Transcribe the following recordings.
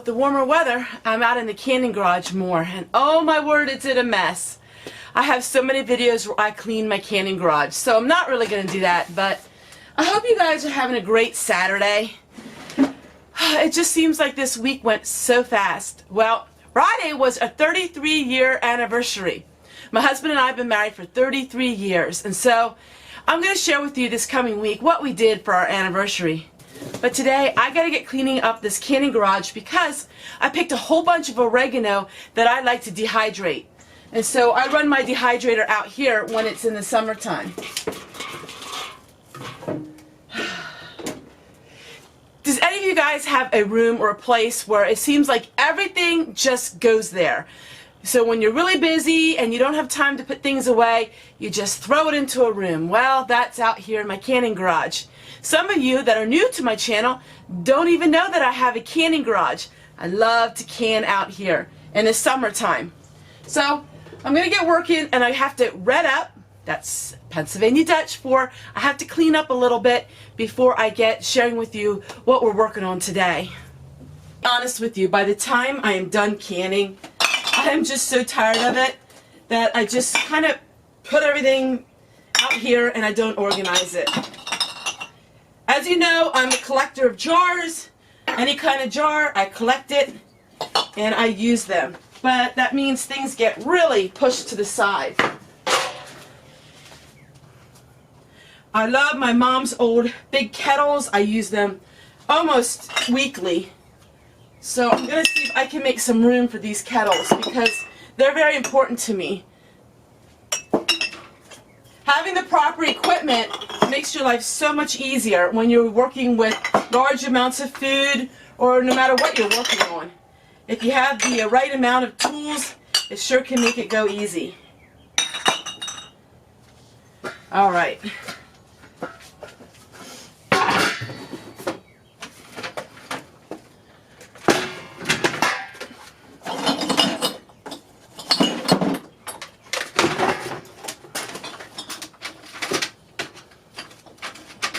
With the warmer weather, I'm out in the canning garage more, and oh my word, is it a mess. I have so many videos where I clean my canning garage, so I'm not really going to do that, but I hope you guys are having a great Saturday. It just seems like this week went so fast. Well, Friday was a 33-year anniversary. My husband and I have been married for 33 years, and so I'm going to share with you this coming week what we did for our anniversary. But today, I got to get cleaning up this canning garage because I picked a whole bunch of oregano that I like to dehydrate. And so I run my dehydrator out here when it's in the summertime. Does any of you guys have a room or a place where it seems like everything just goes there? So when you're really busy and you don't have time to put things away, you just throw it into a room. Well, that's out here in my canning garage. Some of you that are new to my channel don't even know that I have a canning garage. I love to can out here in the summertime. So I'm going to get working, and I have to red up. That's Pennsylvania Dutch for I have to clean up a little bit before I get sharing with you what we're working on today. To be honest with you, by the time I am done canning, I am just so tired of it that I just kind of put everything out here and I don't organize it. As you know, I'm a collector of jars. Any kind of jar, I collect it and I use them. But that means things get really pushed to the side. I love my mom's old big kettles. I use them almost weekly. So I'm going to see if I can make some room for these kettles because they're very important to me. Having the proper equipment makes your life so much easier when you're working with large amounts of food or no matter what you're working on. If you have the right amount of tools, it sure can make it go easy. All right.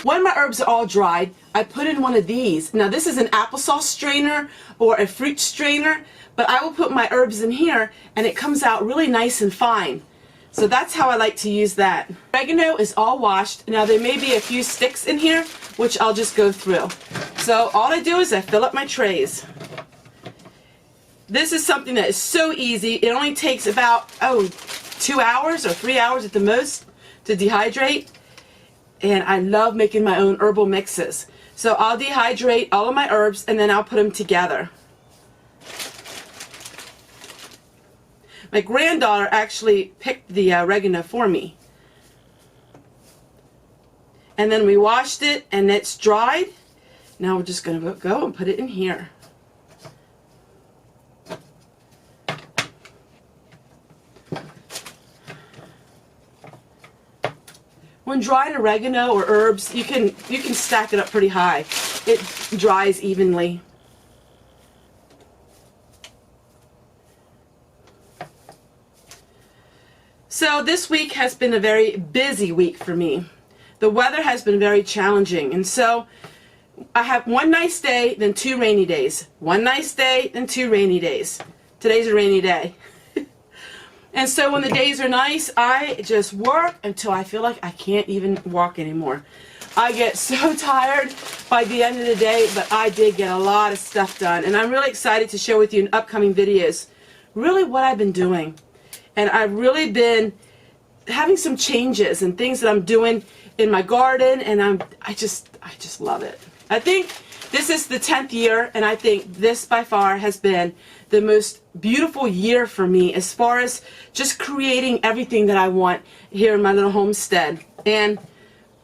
When my herbs are all dried, I put in one of these. Now this is an applesauce strainer or a fruit strainer, but I will put my herbs in here and it comes out really nice and fine. So that's how I like to use that. Oregano is all washed. Now there may be a few sticks in here, which I'll just go through. So all I do is I fill up my trays. This is something that is so easy. It only takes about, 2 hours or 3 hours at the most to dehydrate. And I love making my own herbal mixes. So I'll dehydrate all of my herbs and then I'll put them together. My granddaughter actually picked the oregano for me. And then we washed it and it's dried. Now we're just going to go and put it in here. When dried oregano or herbs, you can stack it up pretty high. It dries evenly. So this week has been a very busy week for me. The weather has been very challenging, and so I have one nice day, then 2 rainy days. One nice day, then 2 rainy days. Today's a rainy day. And so when the days are nice, I just work until I feel like I can't even walk anymore. I get so tired by the end of the day, but I did get a lot of stuff done. And I'm really excited to share with you in upcoming videos really what I've been doing. And I've really been having some changes and things that I'm doing in my garden, and I just love it. I think this is the 10th year, and I think this by far has been the most beautiful year for me as far as just creating everything that I want here in my little homestead. And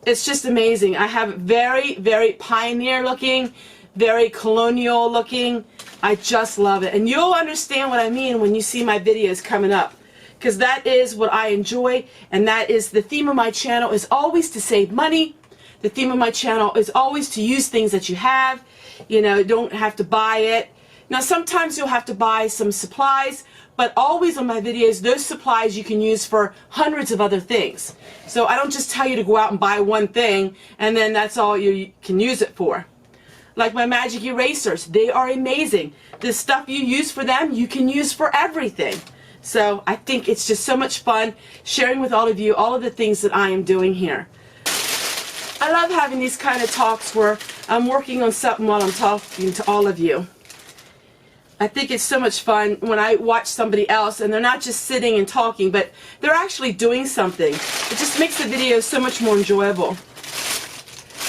it's just amazing. I have very, very pioneer looking, very colonial looking. I just love it. And you'll understand what I mean when you see my videos coming up, because that is what I enjoy, and that is the theme of my channel is always to save money. The theme of my channel is always to use things that you have. You know, don't have to buy it. Now sometimes you'll have to buy some supplies, but always on my videos, those supplies you can use for hundreds of other things. So I don't just tell you to go out and buy one thing and then that's all you can use it for. like my magic erasers. They are amazing. The stuff you use for them, you can use for everything. So I think it's just so much fun sharing with all of you all of the things that I am doing here. I love having these kind of talks where I'm working on something while I'm talking to all of you. I think it's so much fun when I watch somebody else and they're not just sitting and talking, but they're actually doing something. It just makes the video so much more enjoyable.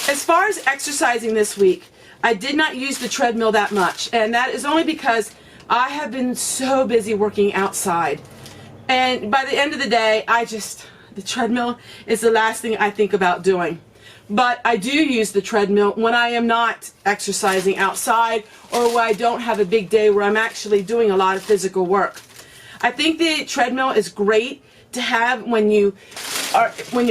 As far as exercising this week, I did not use the treadmill that much, and that is only because I have been so busy working outside. And by the end of the day, the treadmill is the last thing I think about doing. But I do use the treadmill when I am not exercising outside or when I don't have a big day where I'm actually doing a lot of physical work. I think the treadmill is great to have when you're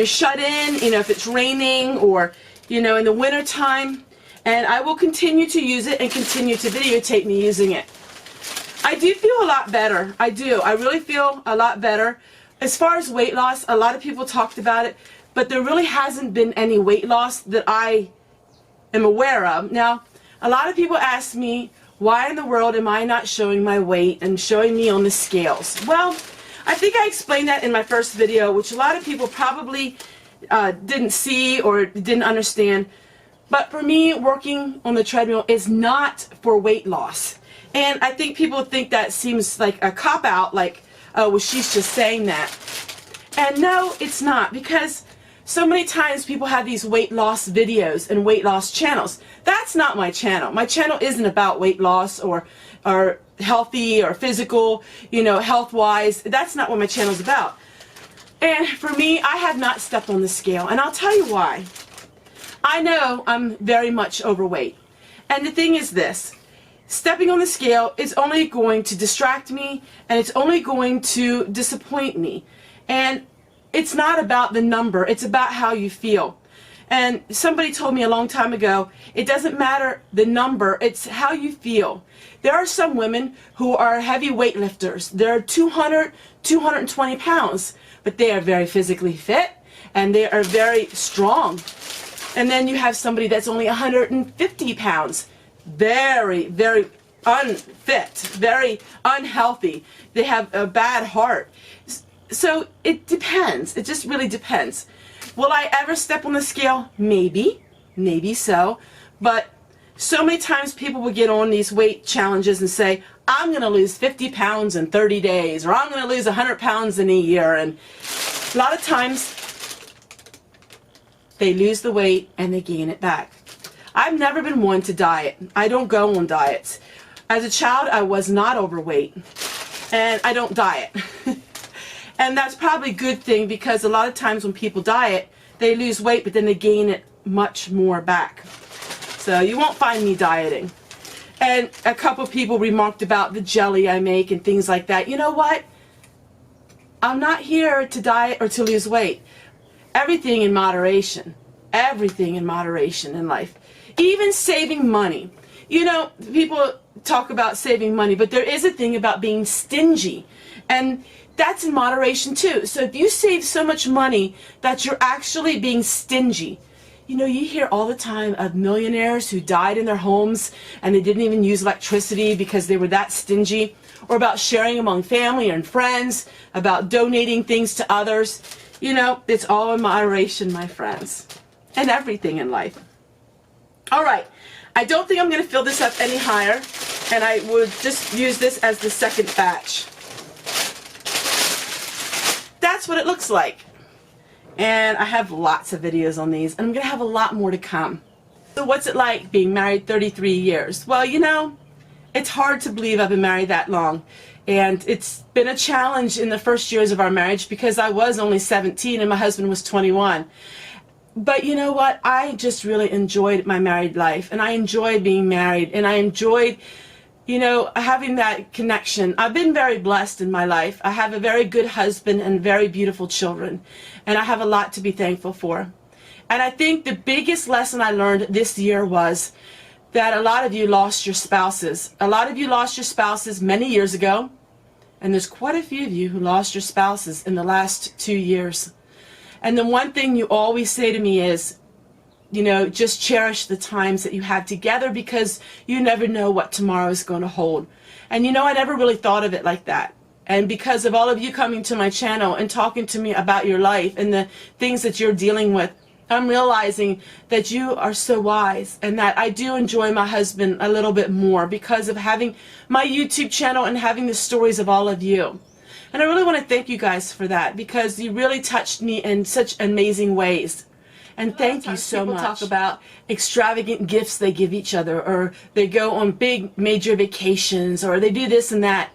shut in, if it's raining or, in the winter time. And I will continue to use it and continue to videotape me using it. I do feel a lot better. I do. I really feel a lot better. As far as weight loss, a lot of people talked about it, but there really hasn't been any weight loss that I am aware of. Now, a lot of people ask me, why in the world am I not showing my weight and showing me on the scales? Well, I think I explained that in my first video, which a lot of people probably didn't see or didn't understand. But for me, working on the treadmill is not for weight loss. And I think people think that seems like a cop-out, like, oh, well, she's just saying that. And no, it's not, because so many times people have these weight loss videos and weight loss channels. That's not my channel. My channel isn't about weight loss or healthy or physical, health-wise. That's not what my channel's about. And for me, I have not stepped on the scale, and I'll tell you why. I know I'm very much overweight. And the thing is this, stepping on the scale is only going to distract me, and it's only going to disappoint me. And it's not about the number, it's about how you feel. And somebody told me a long time ago, it doesn't matter the number, it's how you feel. There are some women who are heavy weightlifters. They're 200, 220 pounds, but they are very physically fit, and they are very strong. And then you have somebody that's only 150 pounds, very, very unfit, very unhealthy. They have a bad heart. So it depends. It just really depends. Will I ever step on the scale? Maybe. Maybe so. But so many times people will get on these weight challenges and say, I'm going to lose 50 pounds in 30 days, or I'm going to lose 100 pounds in a year. And a lot of times they lose the weight and they gain it back. I've never been one to diet. I don't go on diets. As a child, I was not overweight, and I don't diet. And that's probably a good thing, because a lot of times when people diet, they lose weight, but then they gain it much more back. So you won't find me dieting. And a couple people remarked about the jelly I make and things like that. You know what? I'm not here to diet or to lose weight. Everything in moderation. Everything in moderation in life. Even saving money. People talk about saving money, but there is a thing about being stingy. And that's in moderation too. So if you save so much money that you're actually being stingy, you hear all the time of millionaires who died in their homes and they didn't even use electricity because they were that stingy, or about sharing among family and friends, about donating things to others. It's all in moderation, my friends, and everything in life. All right, I don't think I'm going to fill this up any higher, and I would just use this as the second batch. That's what it looks like. And I have lots of videos on these, and I'm going to have a lot more to come. So what's it like being married 33 years? Well, it's hard to believe I've been married that long. And it's been a challenge in the first years of our marriage, because I was only 17 and my husband was 21. But you know what? I just really enjoyed my married life, and I enjoyed being married, and I enjoyed having that connection. I've been very blessed in my life. I have a very good husband and very beautiful children, and I have a lot to be thankful for. And I think the biggest lesson I learned this year was that a lot of you lost your spouses. A lot of you lost your spouses many years ago, and there's quite a few of you who lost your spouses in the last 2 years. And the one thing you always say to me is, you know, just cherish the times that you have together, because you never know what tomorrow is going to hold. And you know, I never really thought of it like that. And because of all of you coming to my channel and talking to me about your life and the things that you're dealing with, I'm realizing that you are so wise, and that I do enjoy my husband a little bit more because of having my YouTube channel and having the stories of all of you. And I really want to thank you guys for that, because you really touched me in such amazing ways. And thank you so much. People talk about extravagant gifts they give each other, or they go on big major vacations, or they do this and that.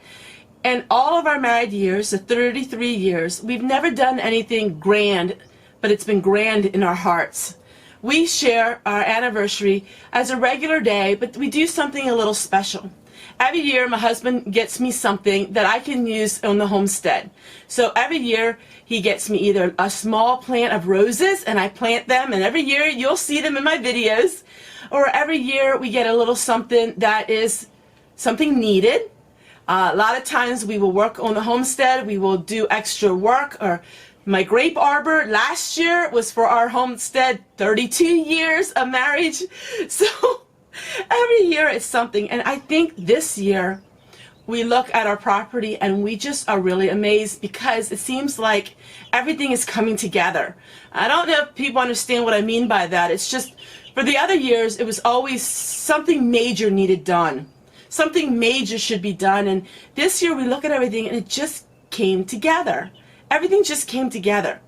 And all of our married years, the 33 years, we've never done anything grand, but it's been grand in our hearts. We share our anniversary as a regular day, but we do something a little special. Every year, my husband gets me something that I can use on the homestead. So every year, he gets me either a small plant of roses, and I plant them, and every year you'll see them in my videos. Or every year we get a little something that is something needed. A lot of times we will work on the homestead, we will do extra work. Or my grape arbor last year was for our homestead 32 years of marriage. So every year it's something. And I think this year we look at our property and we just are really amazed, because it seems like everything is coming together. I don't know if people understand what I mean by that. It's just, for the other years, it was always something major needed done. Something major should be done. And this year we look at everything and it just came together. Everything just came together.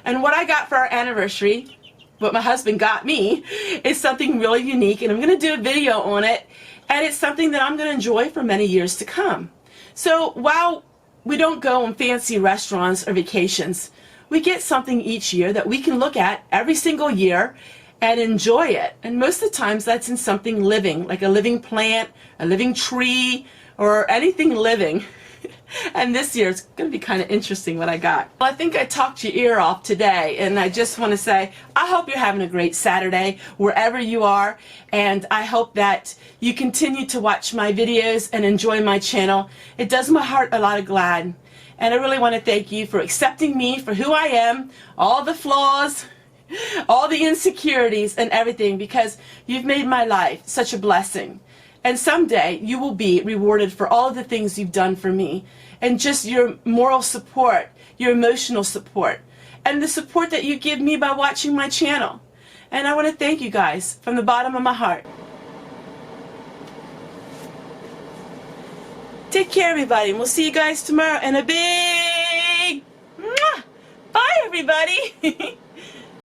And what I got for our anniversary, what my husband got me, is something really unique, and I'm going to do a video on it, and it's something that I'm going to enjoy for many years to come. So while we don't go on fancy restaurants or vacations, we get something each year that we can look at every single year and enjoy it. And most of the times that's in something living, like a living plant, a living tree, or anything living. And this year it's going to be kind of interesting what I got. Well, I think I talked your ear off today, and I just want to say I hope you're having a great Saturday wherever you are, and I hope that you continue to watch my videos and enjoy my channel. It does my heart a lot of glad, and I really want to thank you for accepting me for who I am, all the flaws, all the insecurities and everything, because you've made my life such a blessing. And someday you will be rewarded for all of the things you've done for me, and just your moral support, your emotional support, and the support that you give me by watching my channel. And I want to thank you guys from the bottom of my heart. Take care, everybody, and we'll see you guys tomorrow in a big mwah! Bye, everybody.